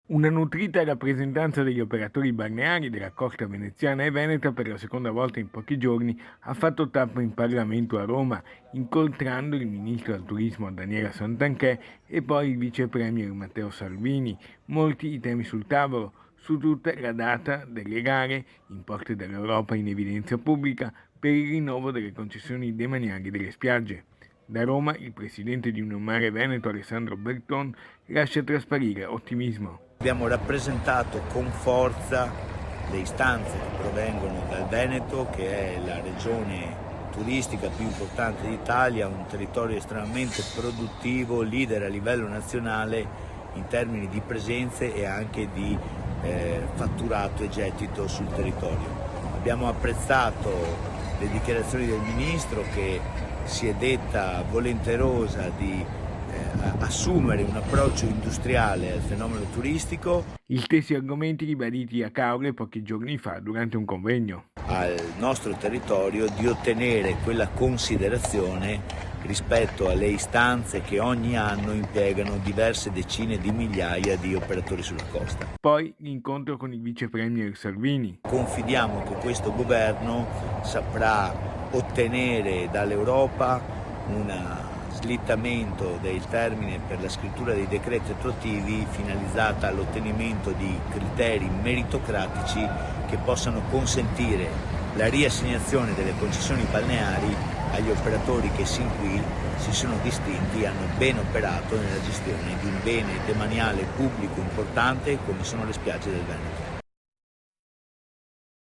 Una nutrita rappresentanza degli operatori balneari della costa veneziana e veneta per la seconda volta in pochi giorni ha fatto tappa in Parlamento a Roma, incontrando il ministro del turismo Daniela Santanchè e poi il vice premier Matteo Salvini. Molti i temi sul tavolo, su tutta la data delle gare imposte dall'Europa in evidenza pubblica per il rinnovo delle concessioni demaniali delle spiagge. Da Roma il presidente di Unimare Veneto Alessandro Berton lascia trasparire ottimismo. Abbiamo rappresentato con forza le istanze che provengono dal Veneto, che è la regione turistica più importante d'Italia, un territorio estremamente produttivo, leader a livello nazionale in termini di presenze e anche di fatturato e gettito sul territorio. Abbiamo apprezzato le dichiarazioni del Ministro che si è detta volenterosa di assumere un approccio industriale al fenomeno turistico. Gli stessi argomenti ribaditi a Caule pochi giorni fa durante un convegno. Al nostro territorio di ottenere quella considerazione rispetto alle istanze che ogni anno impiegano diverse decine di migliaia di operatori sulla costa. Poi l'incontro con il vice premier Salvini. Confidiamo che questo governo saprà ottenere dall'Europa un slittamento del termine per la scrittura dei decreti attuativi finalizzata all'ottenimento di criteri meritocratici che possano consentire la riassegnazione delle concessioni balneari agli operatori che sin qui si sono distinti e hanno ben operato nella gestione di un bene demaniale pubblico importante come sono le spiagge del Veneto.